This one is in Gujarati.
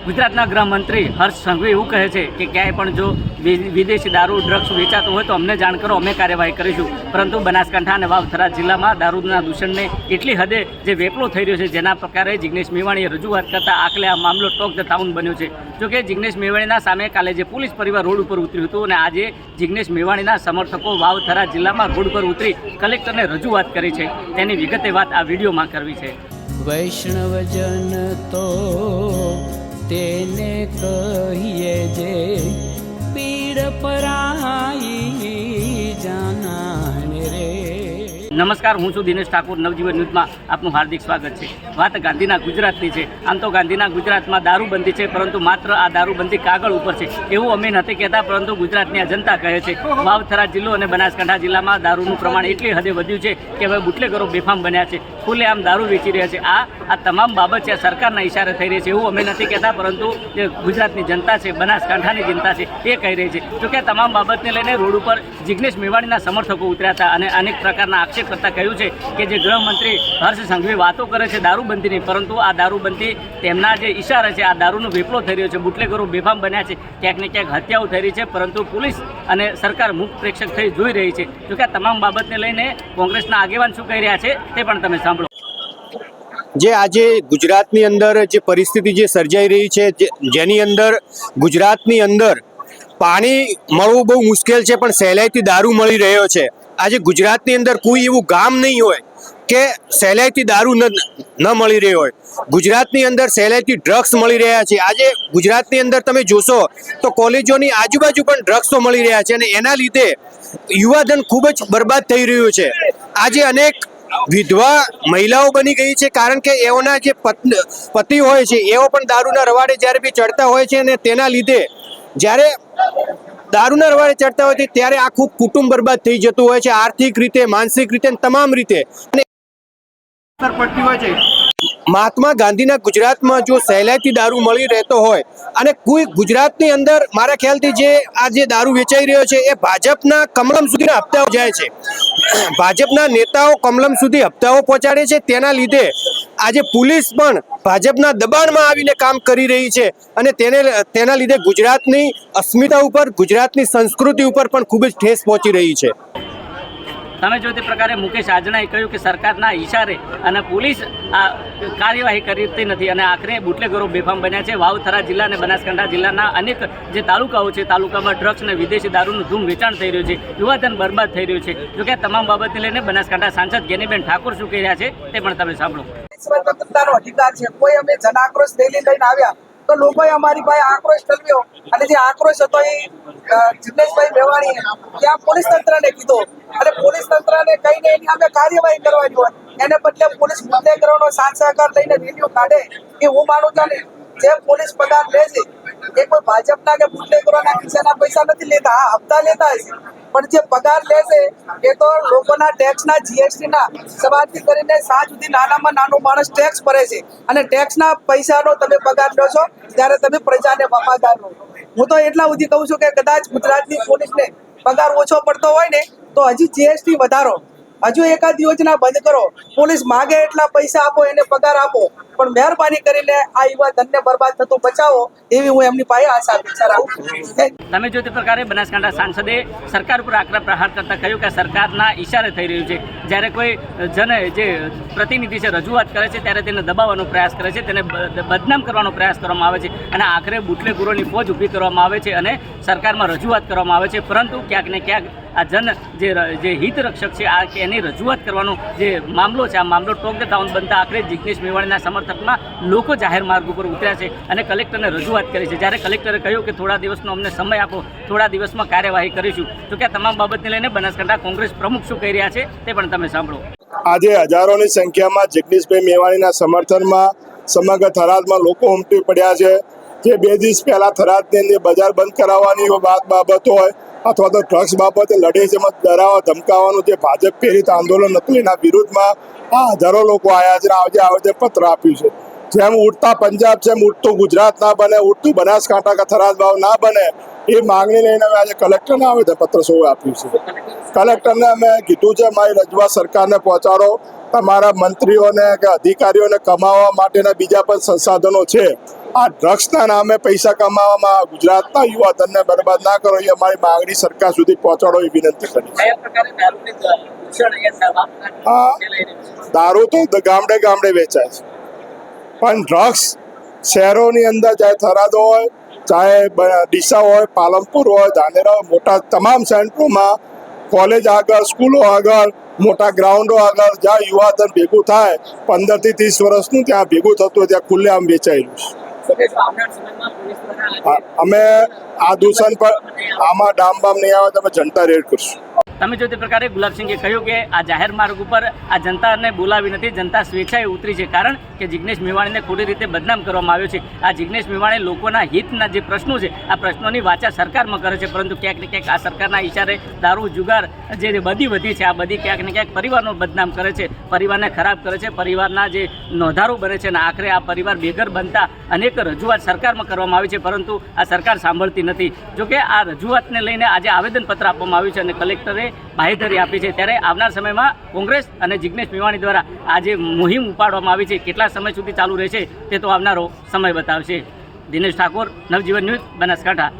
ગુજરાતના ગૃહમંત્રી હર્ષ સંઘવી એવું કહે છે કે ક્યાંય પણ જો વિદેશી દારૂ ડ્રગ્સ વેચાતો હોય તો અમને જાણ કરો, અમે કાર્યવાહી કરીશું. પરંતુ બનાસકાંઠા અને વાવથરા જિલ્લામાં દારૂના દૂષણને એટલી હદે જે વેપલો થઈ રહ્યો છે, જેના પ્રકારે જિગ્નેશ મેવાણીએ રજૂઆત કરતા આખલે આ મામલો ટોક ધ ટાઉન બન્યો છે. જોકે જિગ્નેશ મેવાણીના સામે કાલે જે પોલીસ પરિવાર રોડ ઉપર ઉતર્યું હતું અને આજે જિગ્નેશ મેવાણીના સમર્થકો વાવથરા જિલ્લામાં રોડ પર ઉતરી કલેક્ટરને રજૂઆત કરી છે. તેની વિગતે વાત આ વિડીયોમાં કરવી છે. વૈષ્ણવજન તો તેને કહીએ જે પીડ પરાઈ જાનાને રે. નમસ્કાર, હું છું દિનેશ ઠાકોર. નવજીવન ન્યૂઝમાં આપનું હાર્દિક સ્વાગત છે. વાત ગાંધીના ગુજરાતની છે. આમ તો ગાંધીના ગુજરાતમાં દારૂબંધી છે, પરંતુ માત્ર આ દારૂબંધી કાગળ ઉપર છે એવું અમે નથી કહેતા, પરંતુ ગુજરાતની આ જનતા કહે છે. વાવથરા જિલ્લો અને બનાસકાંઠા જિલ્લામાં દારૂનું પ્રમાણ એટલી હદે વધ્યું છે કે હવે બુટલેગરો બેફામ બન્યા છે, ખુલ્લે આમ દારૂ વેચી રહ્યા છે. આ તમામ બાબત છે સરકારના ઇશારે થઈ રહી છે એવું અમે નથી કહેતા, પરંતુ જે ગુજરાતની જનતા છે, બનાસકાંઠાની જનતા છે, એ કહી રહી છે. જોકે આ તમામ બાબતને લઈને રોડ ઉપર જિગ્નેશ મેવાણીના સમર્થકો ઉતર્યા હતા અને અનેક પ્રકારના આક્ષેપ કરતા કહ્યું છે કે જે ગૃહમંત્રી હર્ષ સંઘવી વાતો કરે છે દારૂબંધીની, પરંતુ આ દારૂબંધી તેમના જે ઇશારા છે, આ દારૂનો વેપલો થઈ રહ્યો છે, બુટલેગરો બેફામ બન્યા છે, ક્યાંક ને ક્યાંક હત્યાઓ થઈ રહી છે, પરંતુ પોલીસ અને સરકાર મુખ પ્રેક્ષક થઈ જોઈ રહી છે. જોકે આ તમામ બાબતને લઈને કોંગ્રેસના આગેવાન શું કહી રહ્યા છે તે પણ તમે સાંભળો. જે આજે ગુજરાતની અંદર જે પરિસ્થિતિ જે સર્જાઈ રહી છે, જેની અંદર ગુજરાતની અંદર પાણી મળવું બહુ મુશ્કેલ છે, પણ સહેલાઈથી દારૂ મળી રહ્યો છે. આજે ગુજરાતની અંદર કોઈ એવું ગામ નહીં હોય કે સહેલાઈથી દારૂ ન મળી રહ્યો હોય. ગુજરાતની અંદર સહેલાઈથી ડ્રગ્સ મળી રહ્યા છે. આજે ગુજરાતની અંદર તમે જોશો તો કોલેજોની આજુબાજુ પણ ડ્રગ્સો મળી રહ્યા છે અને એના લીધે યુવાધન ખૂબ જ બરબાદ થઈ રહ્યું છે. આજે અનેક વિધવા મહિલાઓ બની ગઈ છે, કારણ કે એઓના જે પતિ હોય છે એઓ પણ દારૂના રવાડે જ્યારે બી ચડતા હોય છે અને તેના લીધે જ્યારે દારૂના રવાડે ચડતા હોય છે ત્યારે આખું કુટુંબ બરબાદ થઈ જતું હોય છે, આર્થિક રીતે, માનસિક રીતે, તમામ રીતે પડતી હોય છે. મહાત્મા ગાંધીના ગુજરાતમાં જો સહેલાઈથી દારૂ મળી રહેતો હોય અને કોઈ ગુજરાતની અંદર મારા ખ્યાલથી જે આ જે દારૂ વેચાઈ રહ્યો છે એ ભાજપના કમલમ સુધીના હપ્તાઓ જાય છે. ભાજપના નેતાઓ કમલમ સુધી હપ્તાઓ પહોંચાડે છે. તેના લીધે આજે પોલીસ પણ ભાજપના દબાણમાં આવીને કામ કરી રહી છે અને તેના લીધે ગુજરાતની અસ્મિતા ઉપર, ગુજરાતની સંસ્કૃતિ ઉપર પણ ખૂબ જ ઠેસ પહોંચી રહી છે. તમે જો તે પ્રકારે મુકેશ આજનાએ કહ્યું કે સરકારના ઇશારે અને પોલીસ આ કાર્યવાહી કરતી નથી અને આખરે બુટલેગરો બેફામ બન્યા છે. વાવથરા જિલ્લા અને બનાસકાંઠા જિલ્લાના અનેક જે તાલુકાઓ છે, તાલુકામાં ડ્રગ્સ અને વિદેશી દારૂનું ધૂમ વેચાણ થઈ રહ્યું છે, યુવાધન બરબાદ થઈ રહ્યું છે. જોકે તમામ બાબતને લઈને બનાસકાંઠા સાંસદ ગેનીબેન ઠાકોર શું કહી રહ્યા છે તે પણ તમે સાંભળો. સ્વતંત્રતાનો અધિકાર છે. કોઈ અમે જન આક્રોશ રેલી લઈને આવ્યા તો લોકોએ અમારી પાસે આક્રોશ ઠલવ્યો અને જે આક્રોશ હતો એ જિગ્નેશભાઈ મેવાણીએ ત્યાં પોલીસ તંત્રને કીધો અને પોલીસ તંત્રને કહીને એની સામે કાર્યવાહી કરવાની હોય, એને બદલે પોલીસ બુટલેગરોનો સાથ સહકાર લઈને રેલીઓ કાઢે. એ હું માનું છું ને, જે પોલીસ પગાર લે છે એ કોઈ ભાજપના કે બુટલેગરોના ખિસ્સાના પૈસા નથી લેતા. હા, હપ્તા લેતા હશે, પણ જે પગાર લે છે એ તો લોકોના ટેક્સના, જીએસટીના સવારથી કરીને સાંજ સુધી નાનામાં નાનો માણસ ટેક્સ ભરે છે અને ટેક્સના પૈસાનો તમે પગાર લો છો ત્યારે તમે પ્રજાને વફાદાર રહો. હું તો એટલા સુધી કહું છું કે કદાચ ગુજરાતની પોલીસને પગાર ઓછો પડતો હોય ને તો હજી જીએસટી વધારો, હજુ એકાદ યોજના બંધ કરો. પોલીસ માગે એટલા પૈસા આપો, એને પગાર આપો, પણ મહેરબાની કરીને આ યુવા ધનને બરબાદ થતું બચાવો એવી હું એમની પાસે આશા અપેક્ષા રાખું. તમે જો તે પ્રકારે બનાસકાંઠા સાંસદે સરકાર ઉપર આકરા પ્રહાર કરતા કહ્યું કે સરકારના ઇશારે થઈ રહ્યું છે. જ્યારે કોઈ જે પ્રતિનિધિ છે રજૂઆત કરે છે ત્યારે તેને દબાવવાનો પ્રયાસ કરે છે, તેને બદનામ કરવાનો પ્રયાસ કરવામાં આવે છે અને આખરે બુટલેગોરોની ફોજ ઊભી કરવામાં આવે છે અને સરકારમાં રજૂઆત કરવામાં આવે છે. પરંતુ ક્યાંક ને ક્યાંક આ જે હિત રક્ષક છે, આ એની રજૂઆત કરવાનો જે મામલો છે, આ મામલો ટોક ધ ટાઉન બનતા આખરે જિગ્નેશ મેવાણીના સમર્થકમાં લોકો જાહેર માર્ગ ઉપર ઉતર્યા છે અને કલેક્ટરને રજૂઆત કરી છે. જ્યારે કલેક્ટરે કહ્યું કે થોડા દિવસનો અમને સમય આપો, થોડા દિવસમાં કાર્યવાહી કરીશું. તો કે તમામ બાબતને લઈને બનાસકાંઠા કોંગ્રેસ પ્રમુખ શું કહી રહ્યા છે તે પણ તમે સાંભળો. આજે હજારોની સંખ્યામાં જિગ્નેશભાઈ મેવાણીના સમર્થનમાં સમગ્ર થરાદમાં લોકો ઉમટી પડ્યા છે. જે 2 દિવસ પહેલા થરાદની અંદર બજાર બંધ કરાવવાની બાબત હોય અથવા તો ડ્રગ્સ બાબતે લડે છે, ડરાવવા ધમકાવવાનું જે ભાજપ પ્રેરિત આંદોલન હતું એના વિરુદ્ધમાં આ હજારો લોકો આવ્યા છે. આજે આવેદનપત્ર આપ્યું છે. જેમ ઉડતા પંજાબ છે, એમ ઉડતું ગુજરાત ના બને, ઉડતું બનાસકાંઠા કે થરાદ ભાવ ના બને, એ માંગણી લઈને અમે આજે કલેક્ટરને આવેદનપત્ર સૌ આપ્યું છે. કલેક્ટરને અમે કીધું છે મારી રજૂઆત સરકારને પહોંચાડો. તમારા મંત્રીઓને કે અધિકારીઓને કમાવા માટેના બીજા પણ સંસાધનો છે, આ ડ્રગ્સના નામે પૈસા કમાવામાં ગુજરાતના યુવાધનને બરબાદ ના કરો એ અમારી માગણી સરકાર સુધી પહોંચાડો એ વિનંતી કરી કયા પ્રકારે દારૂની દૂષણ અહીંયા હા દારૂ તો ગામડે ગામડે વેચાય છે પણ ડ્રગ્સ શહેરોની અંદર ચાહે થરાદ હોય ચાહે ડીસા હોય પાલનપુર હોય ધાનેરા હોય મોટા તમામ સેન્ટરોમાં કોલેજ આગળ સ્કૂલો આગળ મોટા ગ્રાઉન્ડો આગળ જ્યાં યુવાધન ભેગું થાય 15 થી 30 વર્ષનું ત્યાં ભેગું થતું હોય ત્યાં ખુલ્લેઆમ વેચાયેલું છે અમે આ દૂષણ પર આમાં ડામ બામ નહીં આવે તો અમે જનતા રેડ કરશું તમે જો તે પ્રકારે ગુલાબસિંહે કહ્યું કે આ જાહેર માર્ગ ઉપર આ જનતાને બોલાવી નથી, જનતા સ્વેચ્છાએ ઉતરી છે, કારણ કે જિગ્નેશ મેવાણીને ખોટી રીતે બદનામ કરવામાં આવ્યો છે. આ જિગ્નેશ મેવાણી લોકોના હિતના જે પ્રશ્નો છે આ પ્રશ્નોની વાચા સરકારમાં કરે છે, પરંતુ ક્યાંક ને ક્યાંક આ સરકારના ઇશારે દારૂ જુગાર જે બધી વધી છે આ બધી ક્યાંક ને ક્યાંક પરિવારનો બદનામ કરે છે, પરિવારને ખરાબ કરે છે, પરિવારના જે નોંધારો બને છે અને આખરે આ પરિવાર બેઘર બનતા અનેક રજૂઆત સરકારમાં કરવામાં આવી છે, પરંતુ આ સરકાર સાંભળતી નથી. જોકે આ રજૂઆતને લઈને આજે આવેદનપત્ર આપવામાં આવ્યું છે અને કલેક્ટરે બાહેધરી આપી છે. ત્યારે આવનાર સમયમાં કોંગ્રેસ અને જિગ્નેશ મેવાણી દ્વારા આ જે મુહિમ ઉપાડવામાં આવી છે કેટલા સમય સુધી ચાલુ રહેશે તે તો આવનારો સમય બતાવશે. દિનેશ ઠાકોર, નવજીવન ન્યૂઝ, બનાસકાંઠા.